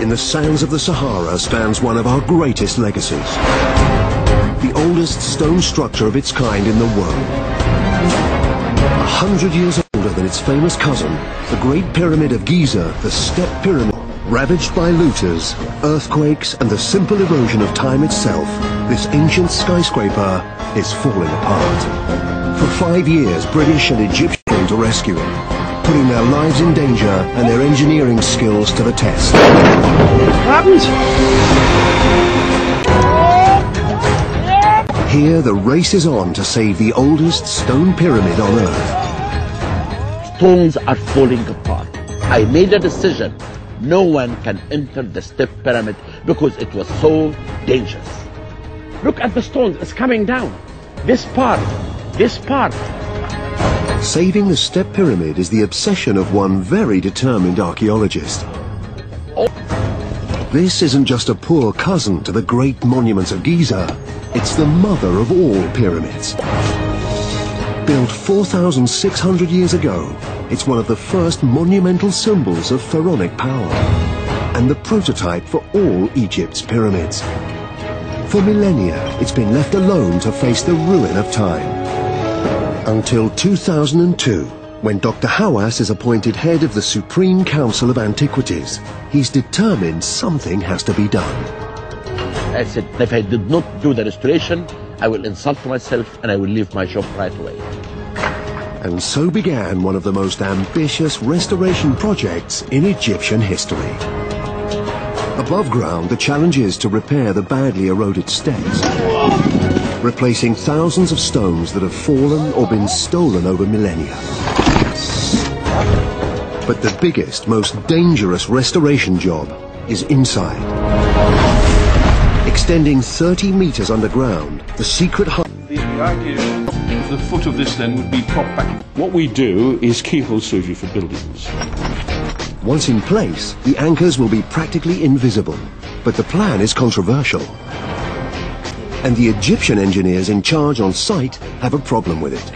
in the sands of the Sahara stands one of our greatest legacies. The oldest stone structure of its kind in the world. 100 years older than its famous cousin, the Great Pyramid of Giza, the Step Pyramid. Ravaged by looters, earthquakes, and the simple erosion of time itself, this ancient skyscraper is falling apart. For 5 years, British and Egyptians came to rescue it, putting their lives in danger and their engineering skills to the test. What happened? Here, the race is on to save the oldest stone pyramid on Earth. Stones are falling apart. I made a decision. No one can enter the Step Pyramid because it was so dangerous. Look at the stones, it's coming down. This part. Saving the Step Pyramid is the obsession of one very determined archaeologist. This isn't just a poor cousin to the great monuments of Giza, it's the mother of all pyramids. Built 4,600 years ago, it's one of the first monumental symbols of pharaonic power, and the prototype for all Egypt's pyramids. For millennia, it's been left alone to face the ruin of time. Until 2002, when Dr. Hawass is appointed head of the Supreme Council of Antiquities. He's determined something has to be done. I said, if I did not do the restoration, I will insult myself and I will leave my job right away. And so began one of the most ambitious restoration projects in Egyptian history. Above ground, the challenge is to repair the badly eroded steps, replacing thousands of stones that have fallen or been stolen over millennia. But the biggest, most dangerous restoration job is inside. Extending 30 meters underground, the secret hub. The idea of the foot of this then would be propped back. What we do is keyhole surgery for buildings. Once in place, the anchors will be practically invisible, but the plan is controversial. And the Egyptian engineers in charge on site have a problem with it.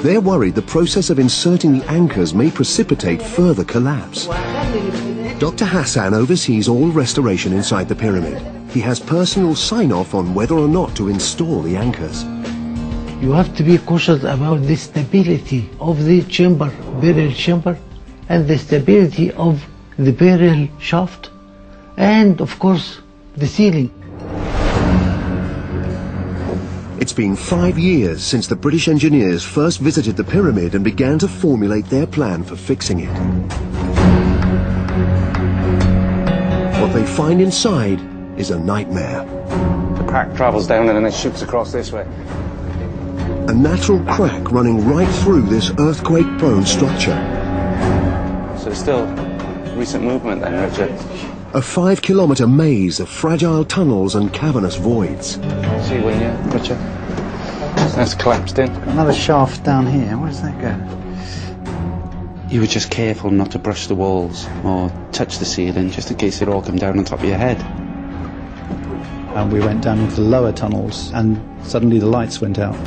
They're worried the process of inserting the anchors may precipitate further collapse. Dr. Hassan oversees all restoration inside the pyramid. He has personal sign-off on whether or not to install the anchors. You have to be cautious about the stability of the chamber, burial chamber, and the stability of the burial shaft, and of course the ceiling. It's been 5 years since the British engineers first visited the pyramid and began to formulate their plan for fixing it. What they find inside is a nightmare. The crack travels down and then it shoots across this way. A natural crack running right through this earthquake-prone structure. So there's still recent movement then, Richard. A 5-kilometer maze of fragile tunnels and cavernous voids. See when you, Richard? That's collapsed in. Another shaft down here. Where does that go? You were just careful not to brush the walls or touch the ceiling, just in case it all come down on top of your head. And we went down into the lower tunnels, and suddenly the lights went out.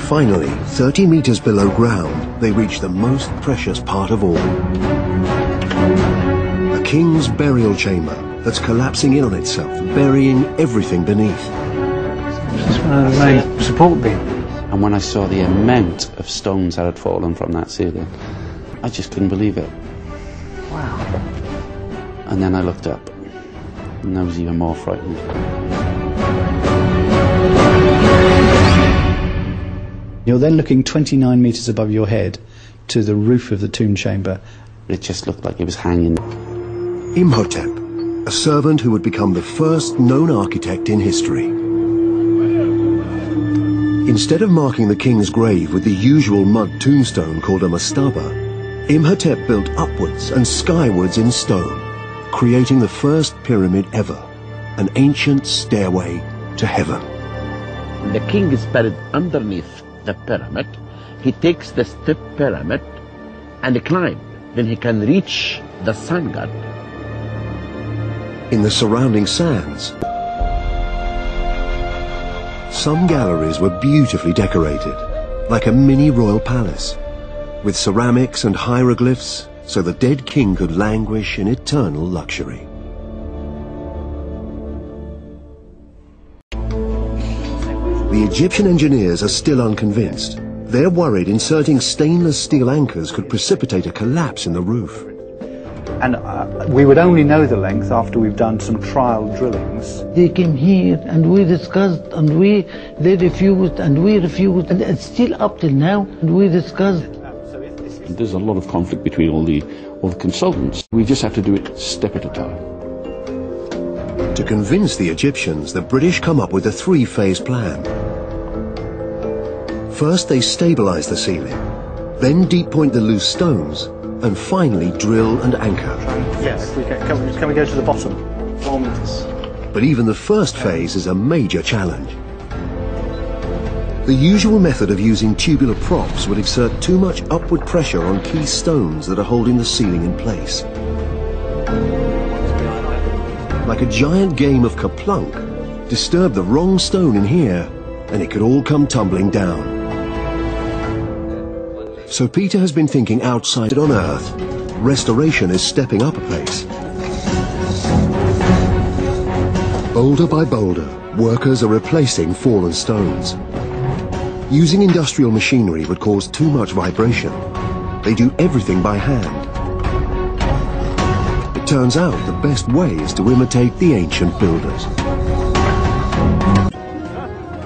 Finally, 30 meters below ground, they reach the most precious part of all. A king's burial chamber that's collapsing in on itself, burying everything beneath. This is one of the main support beams. And when I saw the amount of stones that had fallen from that ceiling, I just couldn't believe it. Wow. And then I looked up, and that was even more frightening. You're then looking 29 meters above your head to the roof of the tomb chamber. It just looked like it was hanging. Imhotep, a servant who would become the first known architect in history. Instead of marking the king's grave with the usual mud tombstone called a mastaba, Imhotep built upwards and skywards in stone, creating the first pyramid ever, an ancient stairway to heaven. The king is buried underneath the pyramid. He takes the Step Pyramid and climbs. Then he can reach the sun god. In the surrounding sands, some galleries were beautifully decorated, like a mini royal palace, with ceramics and hieroglyphs, so the dead king could languish in eternal luxury. The Egyptian engineers are still unconvinced. They're worried inserting stainless steel anchors could precipitate a collapse in the roof. And we would only know the length after we've done some trial drillings. They came here and we discussed and they refused and we refused, and it's still up till now, and we discussed. There's a lot of conflict between all the consultants. We just have to do it step at a time. To convince the Egyptians, the British come up with a three-phase plan. First they stabilize the ceiling, then deep point the loose stones, and finally drill and anchor. Yes, can we go to the bottom? 4 meters. But even the first phase is a major challenge. The usual method of using tubular props would exert too much upward pressure on key stones that are holding the ceiling in place. Like a giant game of Kaplunk, disturb the wrong stone in here and it could all come tumbling down. So Peter has been thinking outside on Earth. Restoration is stepping up a pace. Boulder by boulder, workers are replacing fallen stones. Using industrial machinery would cause too much vibration. They do everything by hand. It turns out the best way is to imitate the ancient builders.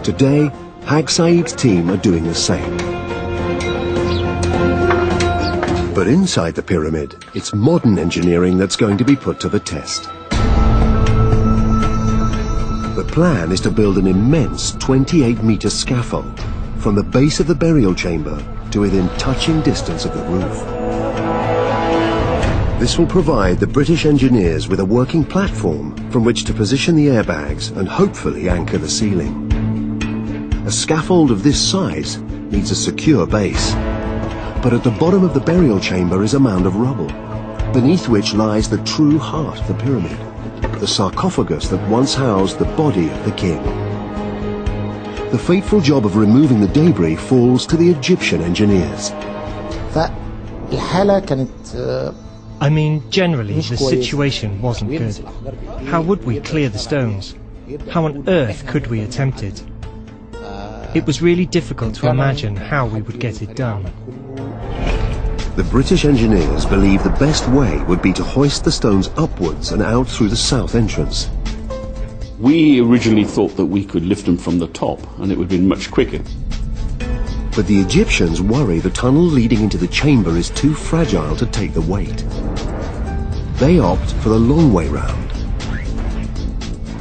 Today, Hag Said's team are doing the same. But inside the pyramid, it's modern engineering that's going to be put to the test. The plan is to build an immense 28-meter scaffold from the base of the burial chamber to within touching distance of the roof. This will provide the British engineers with a working platform from which to position the airbags and hopefully anchor the ceiling. A scaffold of this size needs a secure base. But at the bottom of the burial chamber is a mound of rubble, beneath which lies the true heart of the pyramid, the sarcophagus that once housed the body of the king. The fateful job of removing the debris falls to the Egyptian engineers. I mean, generally, the situation wasn't good. How would we clear the stones? How on earth could we attempt it? It was really difficult to imagine how we would get it done. The British engineers believe the best way would be to hoist the stones upwards and out through the south entrance. We originally thought that we could lift them from the top and it would be much quicker. But the Egyptians worry the tunnel leading into the chamber is too fragile to take the weight. They opt for the long way round.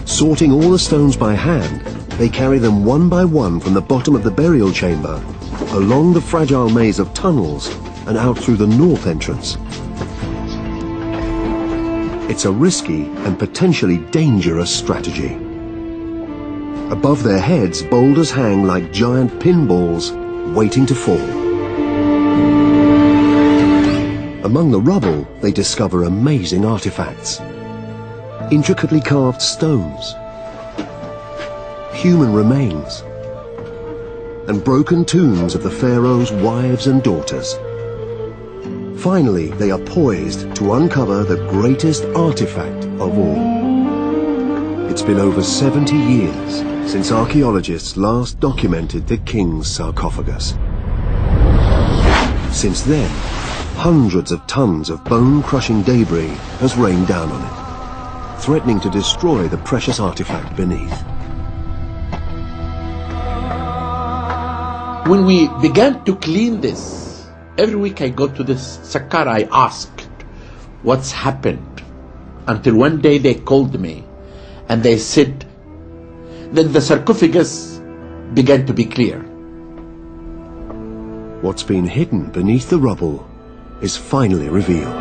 Sorting all the stones by hand, they carry them one by one from the bottom of the burial chamber, along the fragile maze of tunnels, and out through the north entrance. It's a risky and potentially dangerous strategy. Above their heads, boulders hang like giant pinballs, waiting to fall. Among the rubble, they discover amazing artifacts. Intricately carved stones, human remains, and broken tombs of the pharaoh's wives and daughters. Finally, they are poised to uncover the greatest artifact of all. It's been over 70 years since archaeologists last documented the king's sarcophagus. Since then, hundreds of tons of bone-crushing debris has rained down on it, threatening to destroy the precious artifact beneath. When we began to clean this, every week I go to this Saqqara, I asked what's happened, until one day they called me and they said that the sarcophagus began to be clear. What's been hidden beneath the rubble is finally revealed.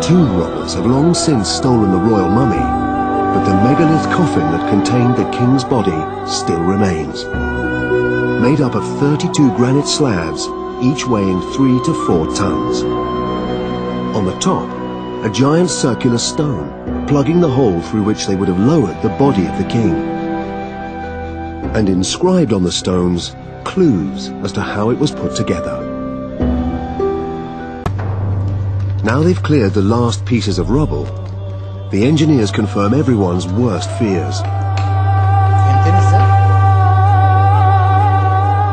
Tomb robbers have long since stolen the royal mummy, but the megalith coffin that contained the king's body still remains. Made up of 32 granite slabs, each weighing 3 to 4 tons. On the top, a giant circular stone, plugging the hole through which they would have lowered the body of the king. And inscribed on the stones, clues as to how it was put together. Now they've cleared the last pieces of rubble, the engineers confirm everyone's worst fears.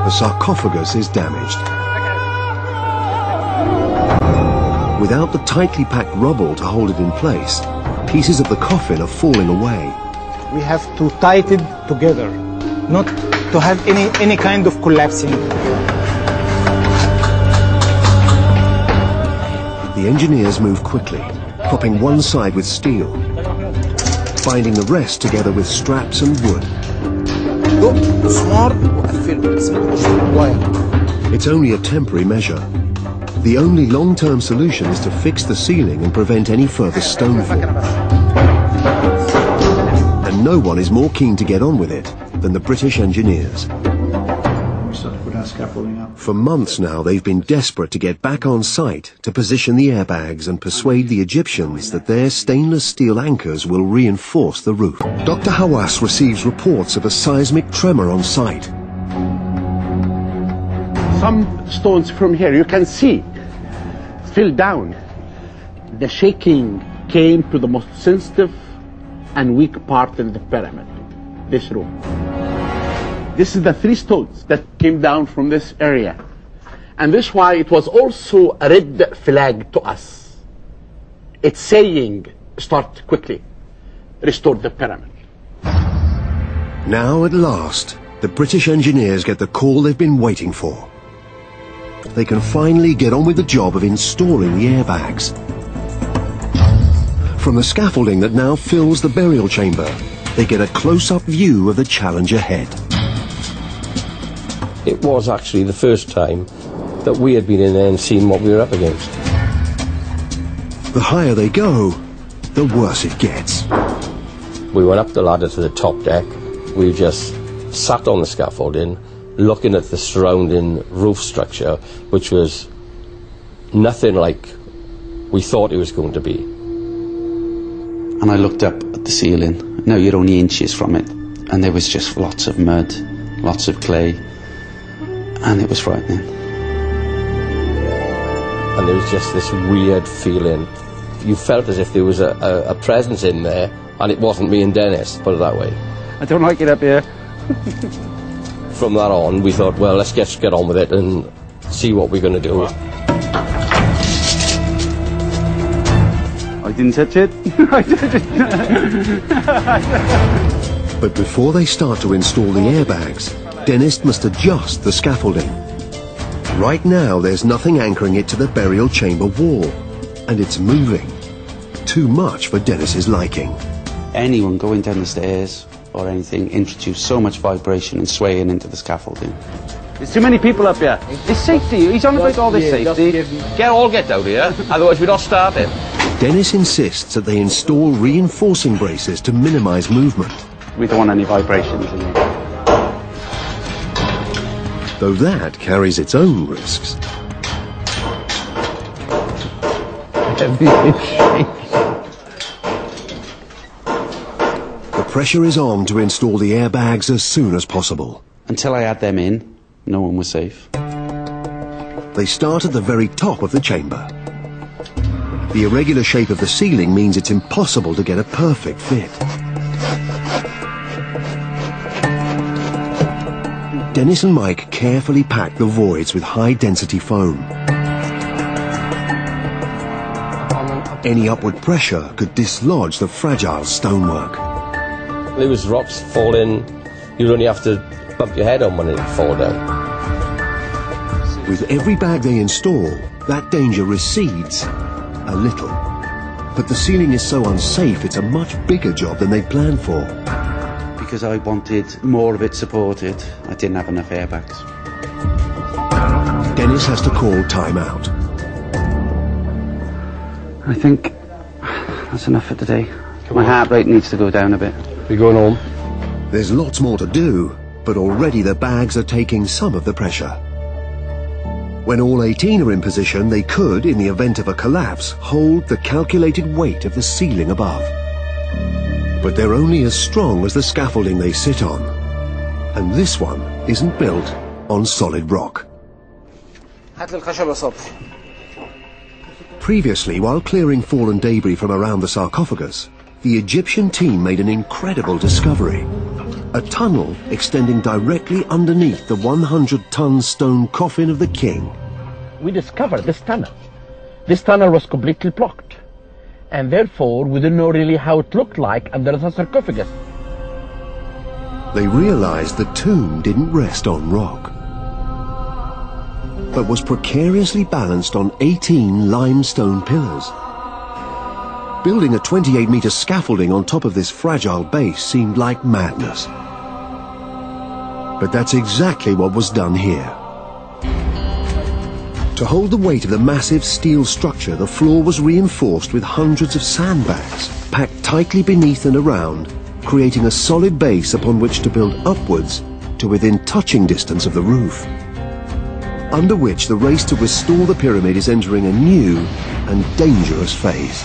The sarcophagus is damaged. Without the tightly packed rubble to hold it in place, pieces of the coffin are falling away. We have to tighten it together, not to have any kind of collapsing. The engineers move quickly, propping one side with steel, binding the rest together with straps and wood. It's only a temporary measure. The only long-term solution is to fix the ceiling and prevent any further stonefall. And no one is more keen to get on with it than the British engineers. For months now, they've been desperate to get back on site to position the airbags and persuade the Egyptians that their stainless steel anchors will reinforce the roof. Dr. Hawass receives reports of a seismic tremor on site. Some stones from here, you can see, fell down. The shaking came to the most sensitive and weak part in the pyramid, this room. This is the 3 stones that came down from this area. And this is why it was also a red flag to us. It's saying, start quickly, restore the pyramid. Now at last, the British engineers get the call they've been waiting for. They can finally get on with the job of installing the airbags. From the scaffolding that now fills the burial chamber, they get a close-up view of the challenge ahead. It was actually the first time that we had been in there and seen what we were up against. The higher they go, the worse it gets. We went up the ladder to the top deck. We just sat on the scaffolding, looking at the surrounding roof structure, which was nothing like we thought it was going to be. And I looked up at the ceiling. Now you're only inches from it, and there was just lots of mud, lots of clay, and it was frightening. And there was just this weird feeling. You felt as if there was a presence in there, and it wasn't me and Dennis, put it that way. I don't like it up here. From that on, we thought, well, let's just get on with it and see what we're going to do. I didn't touch it. But before they start to install the airbags, Dennis must adjust the scaffolding. Right now, there's nothing anchoring it to the burial chamber wall, and it's moving. Too much for Dennis's liking. Anyone going down the stairs or anything introduced so much vibration and swaying into the scaffolding. There's too many people up here. It's safety. He's on about all this safety. Get out here, otherwise we're not starting. Dennis insists that they install reinforcing braces to minimize movement. We don't want any vibrations in here. Though that carries its own risks. The pressure is on to install the airbags as soon as possible. Until I had them in, no one was safe. They start at the very top of the chamber. The irregular shape of the ceiling means it's impossible to get a perfect fit. Dennis and Mike carefully pack the voids with high-density foam. Any upward pressure could dislodge the fragile stonework. There was rocks falling. You'd only have to bump your head on when it fall down. With every bag they install, that danger recedes a little. But the ceiling is so unsafe, it's a much bigger job than they planned for. Because I wanted more of it supported, I didn't have enough airbags. Dennis has to call time out. I think that's enough for today. My heart rate needs to go down a bit. We're going home. There's lots more to do, but already the bags are taking some of the pressure. When all 18 are in position, they could, in the event of a collapse, hold the calculated weight of the ceiling above. But they're only as strong as the scaffolding they sit on. And this one isn't built on solid rock. Previously, while clearing fallen debris from around the sarcophagus, the Egyptian team made an incredible discovery. A tunnel extending directly underneath the 100-ton stone coffin of the king. We discovered this tunnel. This tunnel was completely blocked, and therefore we didn't know really how it looked like under the sarcophagus. They realized the tomb didn't rest on rock, but was precariously balanced on 18 limestone pillars. Building a 28-meter scaffolding on top of this fragile base seemed like madness. But that's exactly what was done here. To hold the weight of the massive steel structure, the floor was reinforced with hundreds of sandbags, packed tightly beneath and around, creating a solid base upon which to build upwards to within touching distance of the roof, under which the race to restore the pyramid is entering a new and dangerous phase.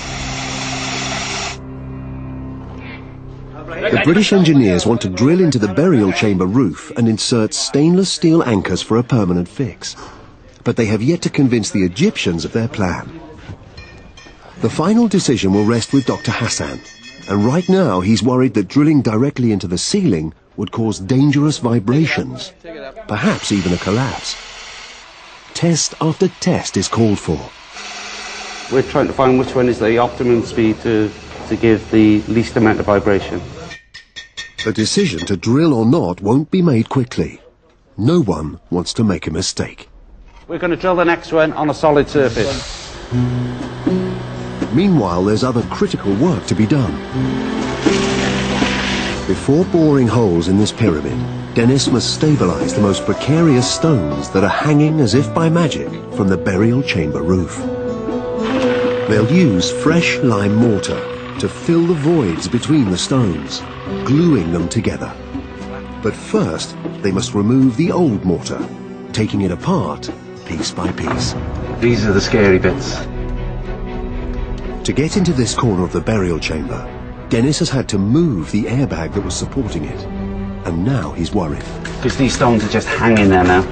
The British engineers want to drill into the burial chamber roof and insert stainless steel anchors for a permanent fix, but they have yet to convince the Egyptians of their plan. The final decision will rest with Dr. Hassan, and right now he's worried that drilling directly into the ceiling would cause dangerous vibrations, perhaps even a collapse. Test after test is called for. We're trying to find which one is the optimum speed to give the least amount of vibration. The decision to drill or not won't be made quickly. No one wants to make a mistake. We're going to drill the next one on a solid surface. Meanwhile, there's other critical work to be done. Before boring holes in this pyramid, Dennis must stabilize the most precarious stones that are hanging as if by magic from the burial chamber roof. They'll use fresh lime mortar to fill the voids between the stones, gluing them together. But first, they must remove the old mortar, taking it apart piece by piece. These are the scary bits. To get into this corner of the burial chamber, Dennis has had to move the airbag that was supporting it. And now he's worried. Because these stones are just hanging there now.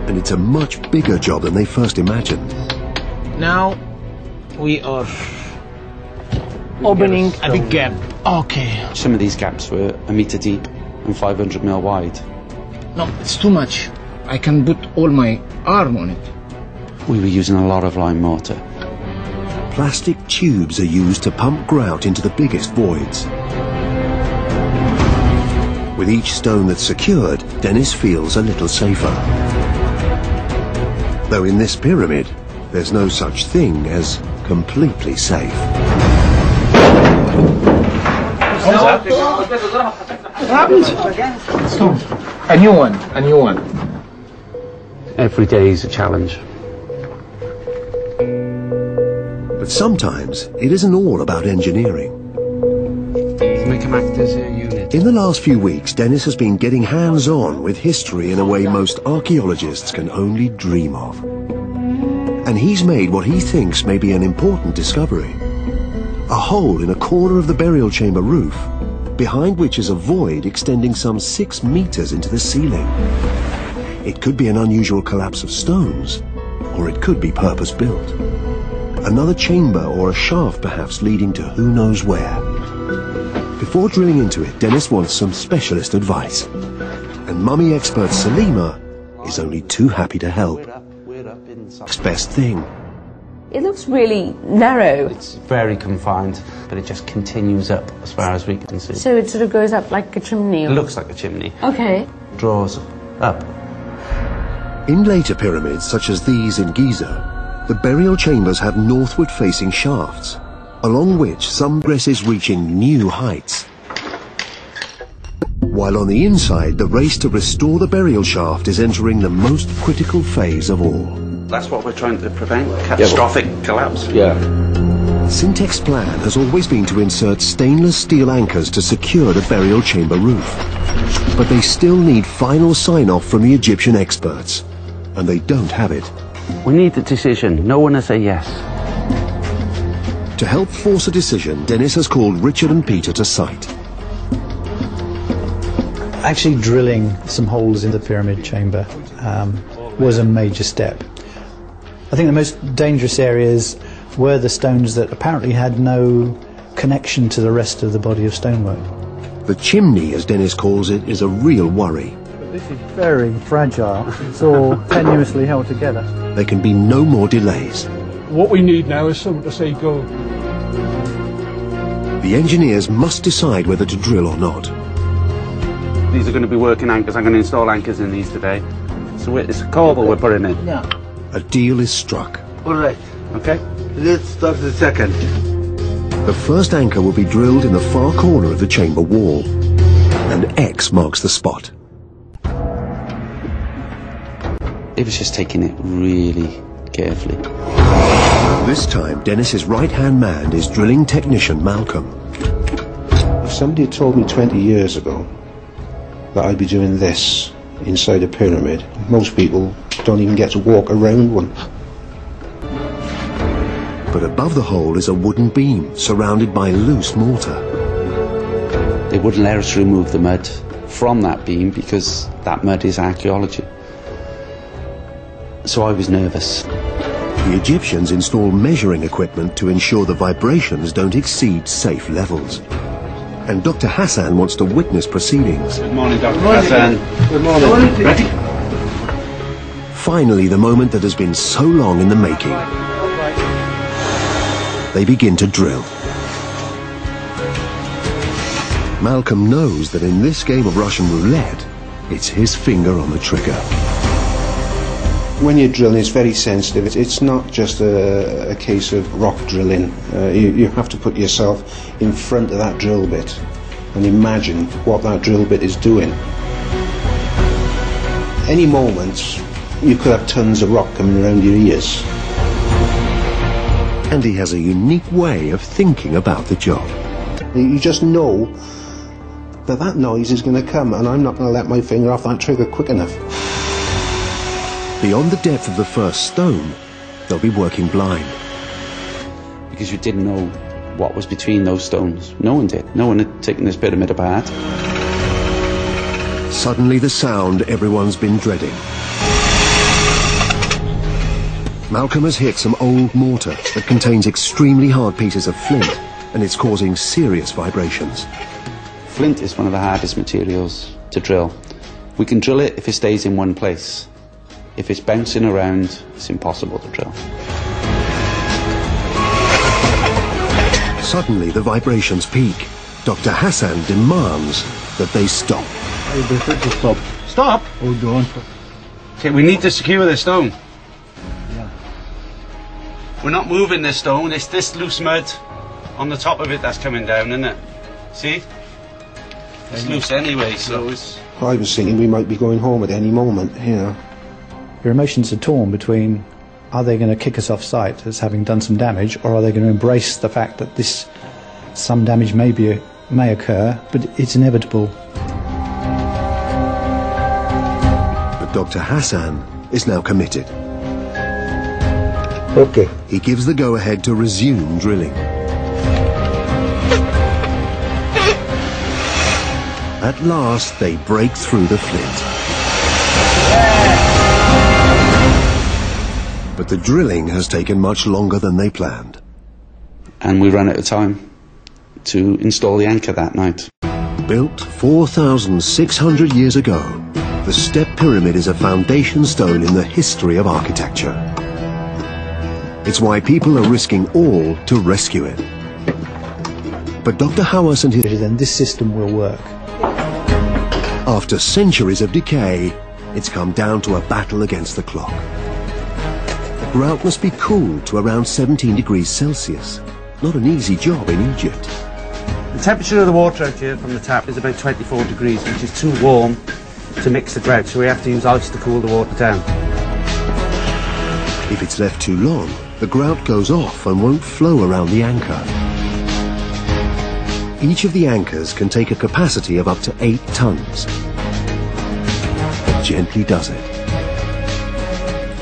And it's a much bigger job than they first imagined. Now we are opening a big gap. Okay. Some of these gaps were 1 meter deep and 500 mil wide. No, it's too much. I can put all my arm on it. We were using a lot of lime mortar. Plastic tubes are used to pump grout into the biggest voids. With each stone that's secured, Dennis feels a little safer. Though in this pyramid, there's no such thing as completely safe. A new one, a new one. Every day is a challenge. But sometimes it isn't all about engineering. Make them act as a unit. In the last few weeks, Dennis has been getting hands-on with history in a way most archaeologists can only dream of. And he's made what he thinks may be an important discovery. A hole in a corner of the burial chamber roof, behind which is a void extending some 6 meters into the ceiling. It could be an unusual collapse of stones, or it could be purpose-built. Another chamber or a shaft perhaps leading to who knows where. Before drilling into it, Dennis wants some specialist advice. And mummy expert Salima is only too happy to help. Next best thing. It looks really narrow. It's very confined, but it just continues up as far as we can see. So it sort of goes up like a chimney? It looks like a chimney. Okay. Draws up. In later pyramids, such as these in Giza, the burial chambers have northward-facing shafts, along which some progresses reaching new heights. While on the inside, the race to restore the burial shaft is entering the most critical phase of all. That's what we're trying to prevent, catastrophic collapse. Yeah. Syntec's plan has always been to insert stainless steel anchors to secure the burial chamber roof. But they still need final sign-off from the Egyptian experts, and they don't have it. We need a decision. No one has said yes. To help force a decision, Dennis has called Richard and Peter to site. Actually drilling some holes in the pyramid chamber was a major step. I think the most dangerous areas were the stones that apparently had no connection to the rest of the body of stonework. The chimney, as Dennis calls it, is a real worry. This is very fragile. It's all tenuously held together. There can be no more delays. What we need now is someone to say go. The engineers must decide whether to drill or not. These are going to be working anchors. I'm going to install anchors in these today. So it's a cable we're putting in. Yeah. A deal is struck. All right. Okay. Let's start the second. The first anchor will be drilled in the far corner of the chamber wall. An X marks the spot. It was just taking it really carefully. This time, Dennis's right-hand man is drilling technician Malcolm. If somebody had told me 20 years ago that I'd be doing this inside a pyramid, most people don't even get to walk around one. But above the hole is a wooden beam surrounded by loose mortar. They wouldn't let us remove the mud from that beam because that mud is archaeology. So I was nervous. The Egyptians install measuring equipment to ensure the vibrations don't exceed safe levels. And Dr. Hassan wants to witness proceedings. Good morning, Dr. Hassan. Good morning. Ready? Finally, the moment that has been so long in the making. They begin to drill. Malcolm knows that in this game of Russian roulette, it's his finger on the trigger. When you're drilling, it's very sensitive. It's not just a case of rock drilling. You have to put yourself in front of that drill bit and imagine what that drill bit is doing. Any moment, you could have tons of rock coming around your ears. And he has a unique way of thinking about the job. You just know that that noise is going to come, and I'm not going to let my finger off that trigger quick enough. Beyond the depth of the first stone, they'll be working blind. Because you didn't know what was between those stones. No one did. No one had taken this pyramid apart. Suddenly the sound everyone's been dreading. Malcolm has hit some old mortar that contains extremely hard pieces of flint, and it's causing serious vibrations. Flint is one of the hardest materials to drill. We can drill it if it stays in one place. If it's bouncing around, it's impossible to drill. Suddenly the vibrations peak. Dr. Hassan demands that they stop. I prefer to stop. Stop? Oh, don't. Okay, we need to secure this stone. Yeah. We're not moving this stone. It's this loose mud on the top of it that's coming down, isn't it? See? It's loose anyway, so it's... I was thinking we might be going home at any moment, you know. Your emotions are torn between, are they going to kick us off site as having done some damage, or are they going to embrace the fact that some damage may occur, but it's inevitable. But Dr. Hassan is now committed. Okay. He gives the go-ahead to resume drilling. At last, they break through the flint. But the drilling has taken much longer than they planned. And we ran out of time to install the anchor that night. Built 4,600 years ago, the Step Pyramid is a foundation stone in the history of architecture. It's why people are risking all to rescue it. But Dr. Hawass and his... Then this system will work. After centuries of decay, it's come down to a battle against the clock. The grout must be cooled to around 17 degrees Celsius. Not an easy job in Egypt. The temperature of the water out here from the tap is about 24 degrees, which is too warm to mix the grout, so we have to use ice to cool the water down. If it's left too long, the grout goes off and won't flow around the anchor. Each of the anchors can take a capacity of up to 8 tons. It gently does it.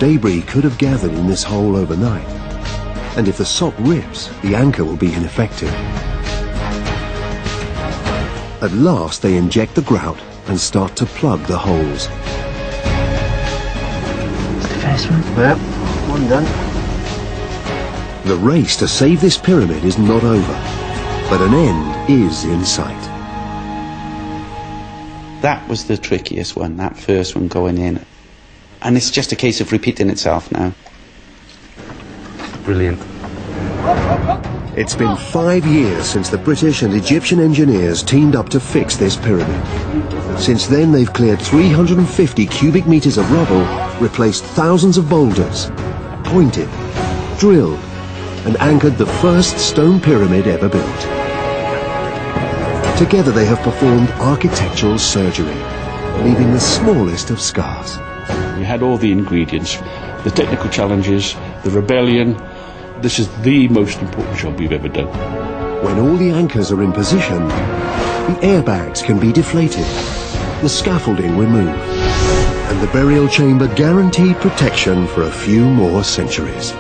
Debris could have gathered in this hole overnight, and if the sock rips, the anchor will be ineffective. At last, they inject the grout and start to plug the holes. That's the first one? Yeah. One done. The race to save this pyramid is not over, but an end is in sight. That was the trickiest one, that first one going in. And it's just a case of repeating itself now. Brilliant. It's been 5 years since the British and Egyptian engineers teamed up to fix this pyramid. Since then, they've cleared 350 cubic meters of rubble, replaced thousands of boulders, pointed, drilled, and anchored the first stone pyramid ever built. Together they have performed architectural surgery, leaving the smallest of scars. We had all the ingredients, the technical challenges, the rebellion. This is the most important job we've ever done. When all the anchors are in position, the airbags can be deflated, the scaffolding removed, and the burial chamber guaranteed protection for a few more centuries.